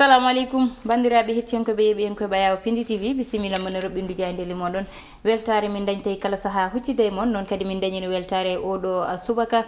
Assalamu alaikum bandiraɓe hettiyankoɓe yeeɓi en koye ɓayawo Pindi TV bisimilla moon e roɓɓindu jayndeli moɗon weltare min dañtayi kala saaha huccide e moon noon kadi min dañini weltare oɗo subaka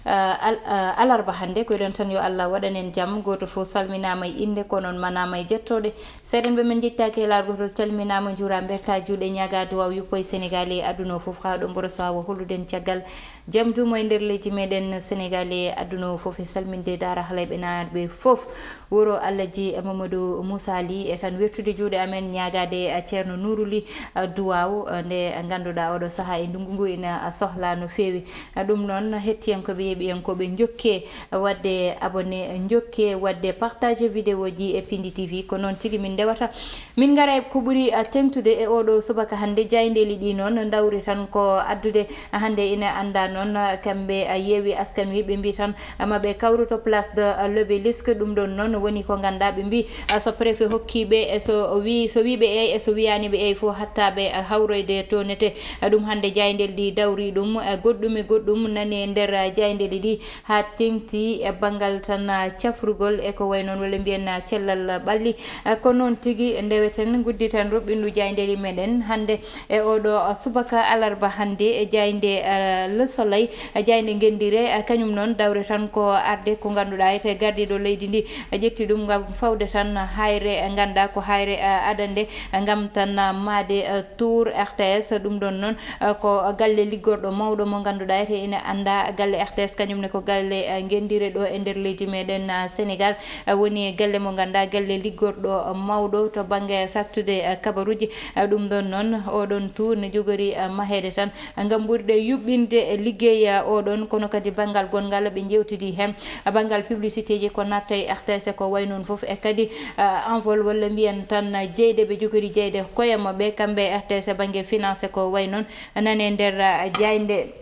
alarba hannde koyɗon tan yo Allah waɗanen jaam goto fof salminama e inde ko noon manama e jettoɗe seeɗen ɓe min jettaki e largotol calminama juura berta juuɗe ñaga duwaw yuppo e Sénégal e aduna o foof ha ɗo mboro sawo holluden caggal jaam dumo e nder leydi meɗen Sénégal e aduna o foof e salminde dara halayɓe narɓe foof wuro Allah ji Mamadou Moussa Ly e tan wertude juuɗe amen ñagade ceerno Nourou Ly duwaw nde ganduɗa oɗo saaha e ndungu ngu ina sohla no fewi ɗum noon hettiyankoɓe yeeɓiyankoɓe jokke wadde abonné jokke wadde partage vidéo ji e Pindi TV ko noon tigui min ndewata min gara ko ɓuuri tengtude e oɗo subaka hannde jayndeli ɗi noon dawri tan ko addude hannde ina anda noon kamɓe yeewi askan wi ɓe mbi tan maɓe kawruto place de l'Obélisque ɗum ɗon noon woni ko ganduɗa ɓe mbi so préfet hokkiɓe so wiɓe eyi e so wiyani ɓe eyi fo hattaɓe hawroyde to nete ɗum hannde jayndel ɗi dawri ɗum goɗɗum e goɗɗum nani e nder jayndeli ɗi ha tengti e banggal tan cafrugol e ko way noon walla mbiyen cellal ɓalli ko noon tigui ndeweten gudditen roɓɓindu jayndeli meɗen hannde e oɗo subaka alarba hannde e jaynde Le Soleil jaynde gendire kañum noon dawre tan ko arde ko ganduɗa ete gardiɗo leydi ndi ƴetti ɗum gam fawde tan hayre ganda ko hayre adande gam tan maade tour RTS ɗum ɗon noon ko galle liggorɗo mawɗo mo ganduɗa ete ina anda galle RTS kañumne ko galle gendire ɗo e nder leydi meɗen Sénégal woni galle mo ganda galle liggorɗo mawɗo to banggue sattude kabaruji ɗum ɗon noon oɗon tour ne jogori mahede tan gam ɓurde yuɓɓinde liggey oɗon kono kadi banggal gongal ɓe jewtidi hen banggal publicité ji ko natta e RTS ko way noon foof e kadi envol walla mbiyen tan jeyde ɓe jogori jeyde koye mabɓe kamɓe RTS banggue financé ko way noon nane nder jaynde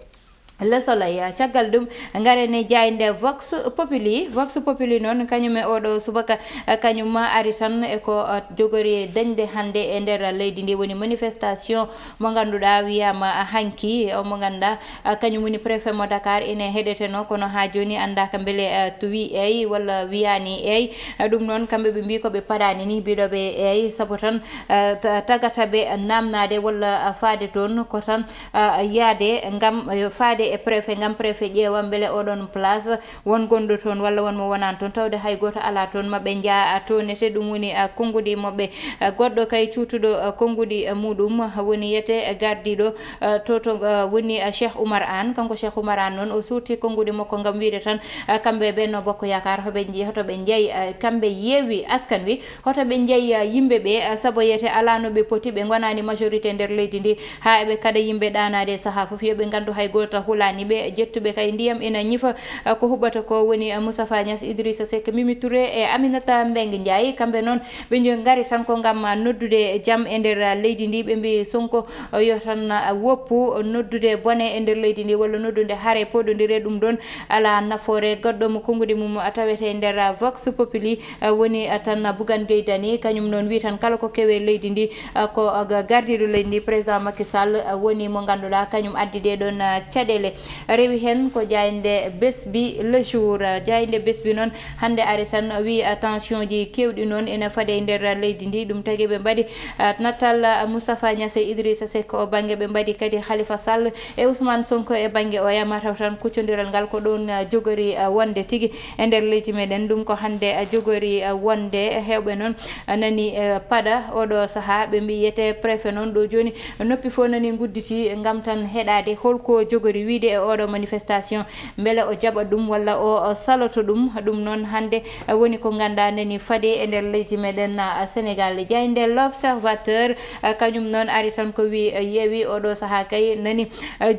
Le Soleil caggal ɗum garene jaynde Vox Populi noon kañum e oɗo subaka kañumma ari tan eko jogori dañde hannde e nder leydi ndi woni manifestation mo ganduɗa wiyama hanki mo ganduɗa kañum woni préfet mo Dakar ine heɗeteno kono ha joni andaka beele to wi eyi walla wiyani eyi ɗum noon kamɓe ɓe mbi koɓe paɗani ni mbiɗoɓe eyi saabu tan tagata ɓe namnade walla faade toon ko tan yaade gam faade e préfet gam préfet ƴeewa beele oɗon place won gonɗo toon walla wonmo wonani toon tawde hay goto ala toon maɓe jaa tonete ɗum woni konngudi moɓɓe goɗɗo kay cuutuɗo konngudi muɗum woni yiyete gardiɗo to woni Cheikh Oumar Anne kanko Cheikh Oumar Anne noon o surti konngudi makko gam wiide tan kamɓe Benno Bokk Yakar hoto ɓe jeeyi kamɓe yeewi askan wi hoto ɓe jeeyi yimɓeɓe saabu yiyete ala no ɓe poti ɓe gonani majorité nder leydi ndi ha eɓe kada yimɓe ɗanade saaha foof yoɓe gandu hay goto hulani ɓe jettuɓe kay ndiyam ina ñifa ko huɓata ko woni Moustapha Niasse Idrissa Seck Mimi Touré e Aminata Mbengue Ndiaye kamɓe noon ɓe gari tan ko gam noddude jaam e nder leydi ndi ɓe mbi Sonko yo tan woppu noddude bone e nder leydi ndi walla noddude haare poɗodire ɗum ɗon ala nafoore goɗɗo mo konngudi mum tawete nder Vox Populi woni tan Bougane Gueye Dany kañum noon wi tan kala ko kewe leydi ndi ko gardiɗo leydi ndi président Macky Sall woni mo ganduɗa kañum addi ɗe ɗon caɗele rewi hen ko jaynde Besbi Le Jour jaynde Besbi noon hannde ari tan wi tension ji kewɗi noon ene faade e nder leydi ndi ɗum tagui ɓe mbaɗi natal Moustapha Niasse Idrissa Seck o banggue ɓe mbaɗi kadi Khalifa Sall e Ousmane Sonko e banggue o mataw tan kuccodiral ngal ko ɗon jogori wonde tigui e nder leydi meɗen ɗum ko hannde jogori wonde hewɓe noon nani paɗa oɗo saaha ɓe mbi yiyete préfet noon ɗo joni noppi fo nani gudditi gam tan heɗade holko jogori wiide e oɗo manifestation beele o jaɓa ɗum walla o saloto ɗum ɗum noon hannde woni ko ganduɗa nani faade e nder leydi meɗen Sénégal jaynde L'Observateur kañum noon ari tan ko wi yeewi oɗo saaha kay nani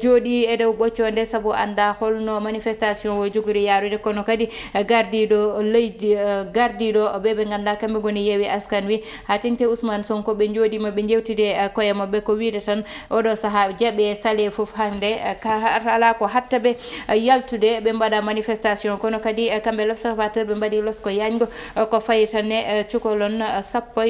jooɗi e dow ɓoccode saabu anda holno manifestation o jogori yarude kono kadi gardiɗo leydi gardiɗo ɓe ganduɗa kamɓe goni yeewi askan wi ha tengti Ousmane Sonko ɓe jooɗima ɓe jewtide koye mabɓe ko wiide tan oɗo saaha jaaɓe sale foof hannde ka ala ko hattabe yaltude be mbada manifestation kono kadi kambe l'observateur be mbadi losko yango ko fayitane cukolon sappo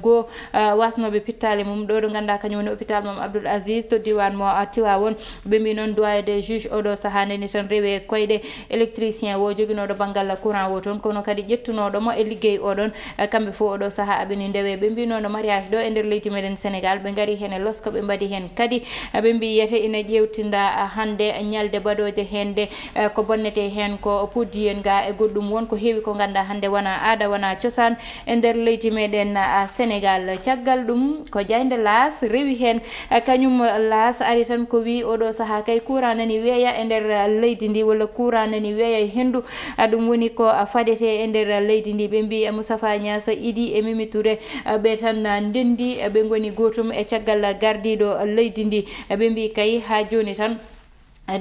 go wasnobe pittale mum do ganda kanyum woni hôpital mom Abdoul Aziz to diwan mo Tiwawon be mbi non doyen des juges odo sahane ni tan rewe koyde électricien wo joginodo bangal courant wo ton kono kadi jettunodo mo e liggey odon kambe fo odo saha abini ndewe be mbi non mariage do e nder leydi meden Sénégal be ngari hen losko be mbadi hen kadi be mbi yete ina jewtinda hande nyalde badoje hende ko bonnete hen ko puddiyen ga e goddum won ko heewi ko ganda hande wana aada wana ciosan e nder leydi meden Sénégal caggal dum ko jaynde las rewi hen kanyum las ari tan ko wi odo saha kay courant nani weya e nder leydi ndi wala courant nani weya hendu dum woni ko fadete e nder leydi ndi be mbi Moustapha Niasse Idi e Mimi Touré be tan ndendi be ngoni gotum e caggal gardido leydi ndi be mbi kay ha joni tan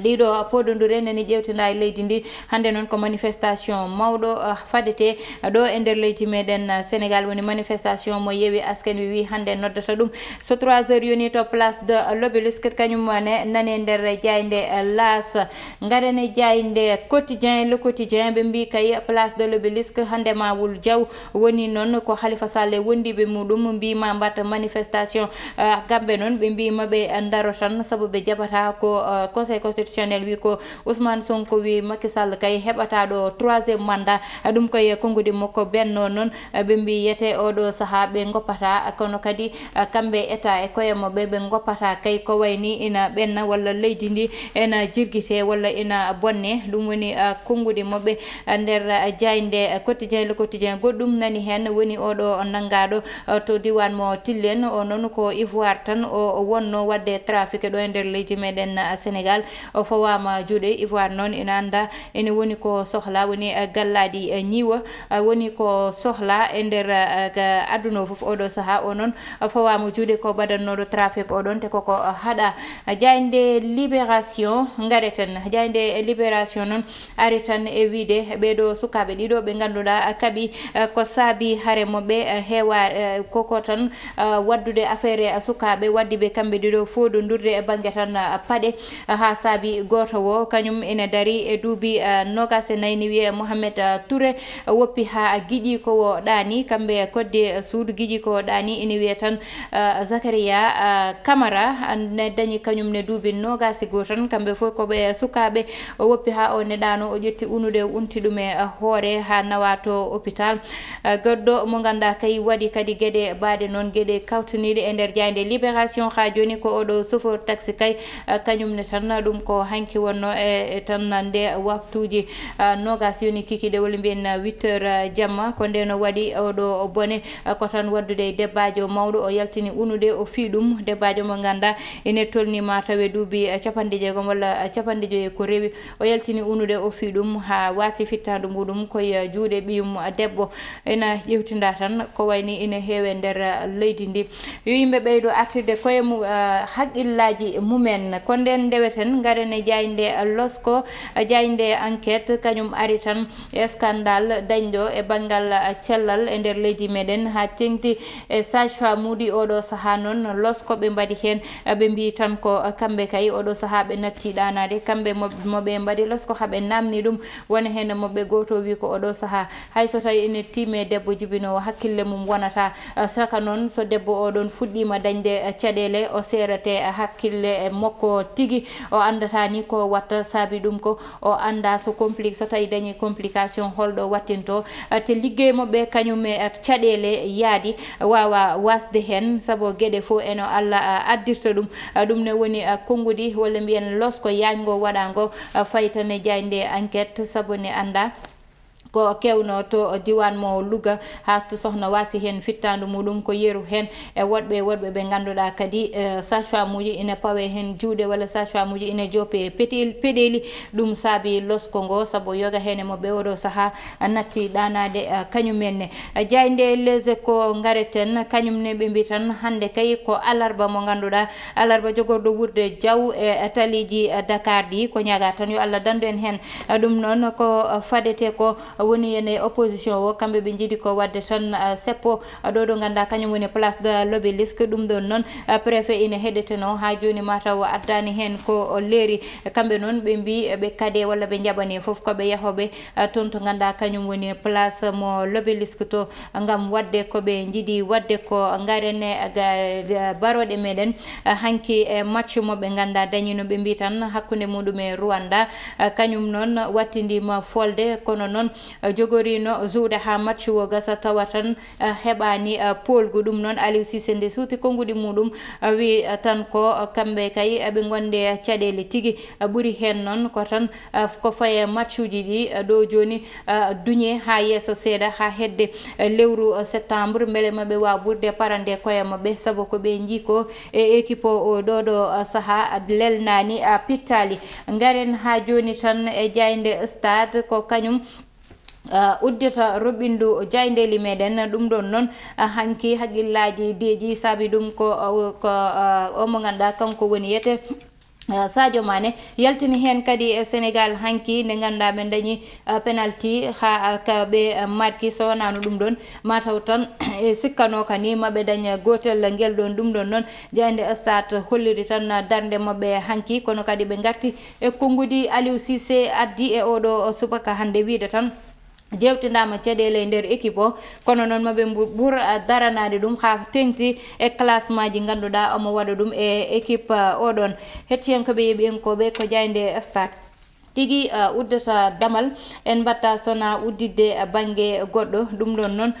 dido podondure nani jewtina e leydi ndi hande non ko manifestation mawdo fadete do e nder leydi meden Sénégal woni manifestation mo yewi askan wi hande noddata dum so 3 heures yoni to place de l'Obélisque kanyum ne nane nder jaynde las ngarene jaynde quotidien le quotidien be mbi kay place de l'Obélisque hande Mawul Diaw woni non ko Khalifa Sall wondi be mudum mbi ma mbatta manifestation gambe non be mbi mabe ndaro tan sabu be jabata ko conseil constitutionnel wi ko Ousmane Sonko wi Macky Sall kay hebata do 3e mandat dum koy kongudi moko benno non be mbi yete odo saha be ngoppata kono kadi kambe eta e koyemo be ngoppata kay ko wayni ina benna walla leydi ndi ena jirgite walla ina bonne dum woni kongudi mobbe nder jaynde quotidien le quotidien goddum nani hen woni odo nangado to diwan mo Tillen o non ko Ivoire tan o wonno wadde trafic do nder leydi meden Sénégal o fawama juude Ivoire non ina anda ene woni ko sohla woni galladi ñiwa woni ko sohla e nder aduna fof odo saha o non fawama juude ko badannodo trafic o don te koko hada jaynde libération ngareten jaynde libération non ari tan e wiide be do sukabe dido be ganduda kabi ko saabi hare mobbe hewa koko tan waddude affaire sukabe waddi be kambe dido fodo ndurde e bangue tan pade ha saabi goto wo kanyum ina dari e duubi nogas nayni wiye Mohamed Touré woppi ha gidi ko wo dani kambe kodde suudu gidi ko dani ina wiye tan Zakaria Camara ne dañi kanyum ne duubi nogas gotan kambe fo ko be sukabe woppi ha o ne dano o jetti unude unti dume hoore ha nawato hôpital goddo mo ganda kay wadi kadi gede baade non gede kawtunide e nder jaynde libération ha joni ko odo chauffeur taxi kay kanyum ne tan dum ko hanki wonno e tan nande waktuji nogas yoni kikide woli mbiyen 8h jamma ko ndeno wadi odo bone ko tan waddude debbajo mawdo o yaltini unude o fiidum debbajo mo ganda ene tolni ma tawe duubi capande jeegom walla capande joyi ko rewi o yaltini unude o fiidum ha wasi fittandu mudum koye juude biyum debbo ena jewtinda tan ko wayni ene heewe nder leydi ndi yimbe beydo artirde koye mu haqqillaji mumen ko nden deweten garene jaynde losko jaynde enquête kanyum ari tan scandale dañdo e bangal cellal e nder leydi meden ha tengti e sage-femme mudi odo saha non losko be mbadi hen be mbi tan ko kambe kay odo saha be natti danade kambe mobe mbadi losko habe namni dum wona hen mobe goto wi ko odo saha hayso tay ene time debbo jibino hakkille mum wonata saka non so debbo odon fuddima dañde cadele o serate hakkille mokko tigi o andata ni ko watta sabi dum ko o anda so complique so tay dañi complication holdo wattinto te liggey mobbe kanyum e cadele yaadi wawa wasde hen sabo gede fo eno alla addirta dum dum ne woni kongudi wala mbiyen losko yaango wadango faytane jaynde enquête sabo ne anda ko kewno to diwan mo Louga hasto sohna wasi hen fittandu mudum ko yeru hen e wodbe be ganduda kadi sage-femme muji ina pawe hen juude wala sage-femme muji ina jope pedeli dum sabi losko ngo sabo yoga hen mo be odo saha natti danade kanyumenne jaynde leze ko ngareten kanyumne be mbitan hande kay ko alarba mo ganduda alarba jogordo wurde jaw e taliji Dakar di ko nyaga tan yo Allah dandu en hen dum non ko fadete ko woni ene opposition o kamɓe ɓe jiiɗi ko wadde tan seppo ɗo ɗo ganda kañum woni place de l'Obélisque ɗum ɗon noon préfet ina heɗeteno ha joni mataw addani hen ko leeri kamɓe noon ɓe mbi ɓe kade walla ɓe jaɓani foof koɓe yahoɓe toon to ganda kañum woni place mo l'Obélisque to gam wadde koɓe jiiɗi wadde ko garene baroɗe meɗen hanki e match moɓe ganda dañino ɓe mbi tan hakkude muɗum e Rwanda kañum noon wattidima folde kono noon jogorino juuɗe ha match o gasa tawa tan heɓani polgu ɗum noon Aliou Cissé nde suuti konguɗi muɗum wi tan ko kamɓe kay ɓe gonde caɗele tigui ɓuuri hen noon ko tan ko faye match uji ɗi ɗo joni duñe ha yesso seeɗa ha hedde lewru septembre beele maɓe waw ɓurde parande koye mabɓe saabu ko ɓe jii e équipe o ɗo saaha lelnani pittali garen ha joni tan e jayde stade ko kañum uddita roɓindu jayndeli meɗen ɗum ɗon noon hanki haqqillaji deeji saabi ɗum ko omo ganduɗa kanko woni yete Sadio Mané yaltini hen kadi e Sénégal hanki nde ganduɗa ɓe dañi penalty ha ɓe marki so wonano ɗum ɗon mataw tan e sikkano kani maɓe daña gotel guel ɗon ɗum ɗon noon jayde stade holliri tan darde mabɓe hanki kono kadi ɓe garti e konngudi Aliou Cissé addi e oɗo subaka hande wiide tan jewtidama caɗele e nder équipe o kono noon maɓe ɓuura daranade ɗum ha tengti e classement ji ganduɗa omo waɗa ɗum e équipe oɗon hettiyankoɓe yeeɓiyankoɓe ko jayde stade tigi uddata damal en batta sona uddidde banggue goɗɗo ɗum ɗon noon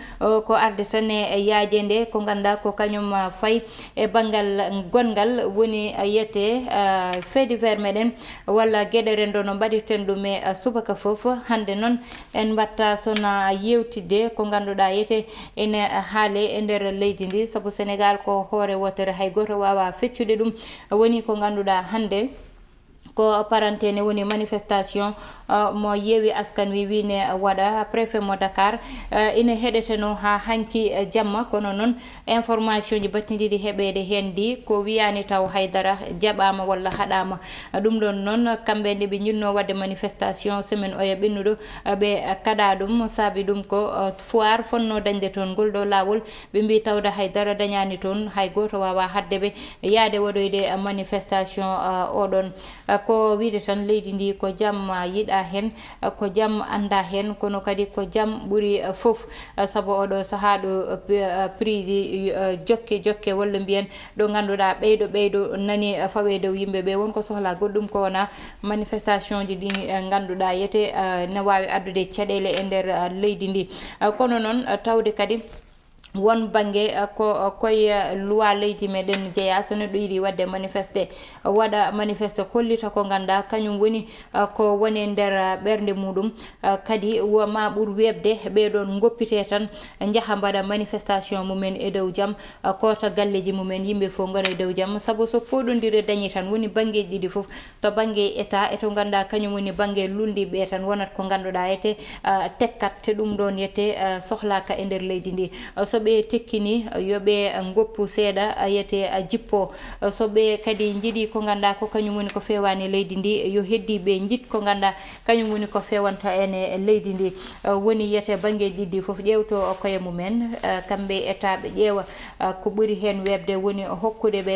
ko arde tan e yaajede ko ganduɗa ko kañum fayi e banggal gongal woni yette fait divers meɗen walla gueɗe rendo no mbaɗirten ɗum e subaka foof hande noon en batta sona yewtidde ko ganduɗa yete ene haale e nder leydi ndi saabu Sénégal ko hoore wotere hay goto wawa feccude ɗum woni ko ganduɗa hande ko parantene woni manifestation mo yeewi askan wi wine waɗa préfet mo Dakar ina heɗeteno ha hanki jamma kono noon information ji battidiɗi heɓede hen ndi ko wiyani taw haydara jaɓama walla haɗama ɗum ɗon noon kamɓe nde ɓe jinno wadde manifestation semaine oya ɓennuɗo ɓe kaɗa ɗum saabi ɗum ko foire fonno dañde toon ngol ɗo lawol ɓe mbi tawde haydara dañani toon hay goto wawa haddeɓe yaade waɗoyde manifestation oɗon ko wiide tan leydi ndi ko jaam yiɗa hen ko jaam anda hen kono kadi ko jaam ɓuuri foof saabu oɗo saaha ɗo prix ji jokke walla mbiyen ɗo ganduɗa ɓeyɗo nani fawe dow yimɓeɓe wonko sohla goɗɗum ko wona manifestation ji ɗi ganduɗa yete ne wawi addude caɗele e nder leydi ndi kono noon tawde kadi won banggue ko koye loi leydi meɗen jeeya so neɗɗo yiiɗi wadde manifesté waɗa manifesté hollita ko ganduɗa kañum woni ko woni nder ɓerde muɗum kadi ma ɓuur webde ɓeɗon goppite tan jaaha mbaɗa manifestation mumen e dow jaam kota galleji mumen yimɓe fof gona e dow jaam saabu so poɗodire dañi tan woni banggueji ɗiɗi foof to banggue état e to ganduɗa kañum woni banggue lulliɓe tan wonata ko ganduɗa yete tekkat te ɗum ɗon yette sohlaka e nder leydi ndi so ɓe tekkini yoɓe goppu seeɗa yete jippo so ɓe kadi jiiɗi ko ganduɗa ko kañum woni ko fewani leydi ndi yo heddi ɓe jiit ko ganduɗa kañum woni ko fewanta ene leydi ndi woni yete banggueji ɗiɗɗi foof ƴewto koye mumen kamɓe état ɓe ƴeewa ko ɓuuri hen webde woni hokkude ɓe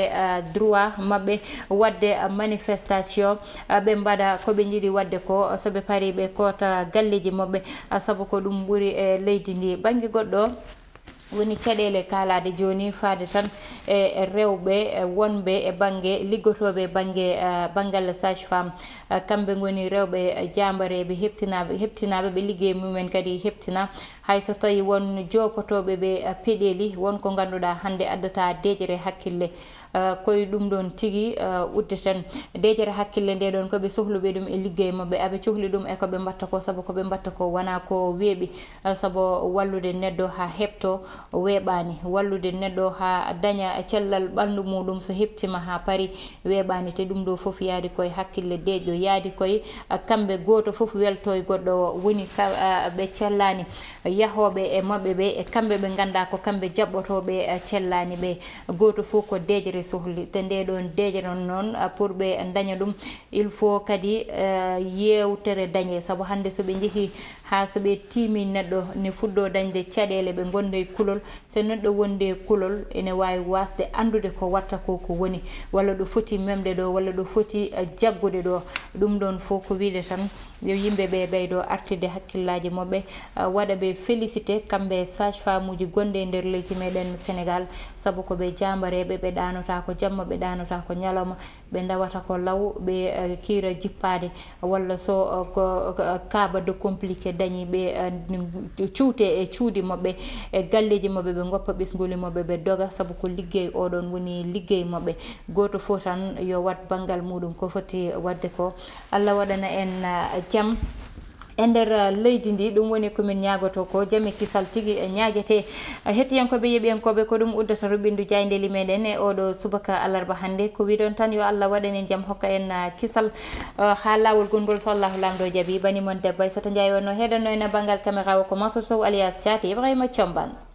droit mabɓe wadde manifestation ɓe mbaɗa koɓe jiiɗi wadde ko soɓe paari ɓe kota galleji mabɓe saabu ko ɗum ɓuuri e leydi ndi banggue goɗɗo woni caɗele kalade joni faade tan e rewɓe wonɓe e banggue liggotoɓe banggal sage femme kamɓe goni rewɓe jambareɓe heptinaɓe ɓe liggey mumen kadi heptina hayso tawi won jopotoɓe ɓe peɗeli wonko ganduɗa hande addata deƴere hakkille koye ɗum ɗon tigui uddeten deƴere hakkille nde ɗon koɓe sohluɓe ɗum e liggey mabɓe aɓe cohli ɗum e koɓe mbatta ko saabu koɓe mbatta ko wona ko weeɓi saabu wallude neɗɗo ha hepto weeɓani wallude neɗɗo ha daña cellal ɓandu muɗum so heptima ha paari weeɓani te ɗum ɗo foof yaadi koye hakkille deƴƴo yaadi koye kamɓe goto foof welto e goɗɗo o woni ɓe cellani yahoɓe e mabɓe ɓe e kamɓe ɓe ganda ko kamɓe jaɓɓotoɓe cellani ɓe goto fof ko dejere sohli te nde ɗon dejere noon pour ɓe daña ɗum il faut kadi yewtere dañe saabu hande soɓe jeehi ha soɓe tiimi neɗɗo ne fuɗɗo dañde caɗele ɓe gonde kulol so neɗɗo wonde kulol ene wawi wasde andude ko watta ko woni walla ɗo foti memde ɗo walla ɗo foti jaggude ɗo ɗum ɗon fof ko wiide tan yo yimɓeɓe ɓeydo artirde hakkillaji mabɓe waɗa ɓe félicité kamɓe sage femme uji gonɗe e nder leydi meɗen Sénégal saabu koɓe jambareɓe ɓe ɗanota ko jamma ɓe ɗanota ko ñalawma ɓe dawata ko law ɓe kiira jippade walla so ko kaaba de compliqué dañi ɓe cuute e cuuɗi mabɓe e galleji mabɓe ɓe goppa ɓesguli mabɓe ɓe doga saabu ko liggey oɗon woni liggey mabɓe goto fof tan yo wat banggal muɗum ko foti wadde ko Allah waɗana en jaam e nder leydi ndi ɗum woni komin ñagoto ko jaam e kisal tigui ñaguete hettiyankoɓe yeeɓiyankoɓe ko ɗum uddata ruɓindu jayndeli meɗen e oɗo subaka alarba hande ko wiɗon tan yo Allah waɗanen jaam hokka en kisal ha lawol gongol so Allahu lamɗo jaaɓi banimon debbo Aissata Ndiaye wonno heɗanno en banggal caméra o ko Mansour Sow alias Thiaty Ibrahima Thiamban.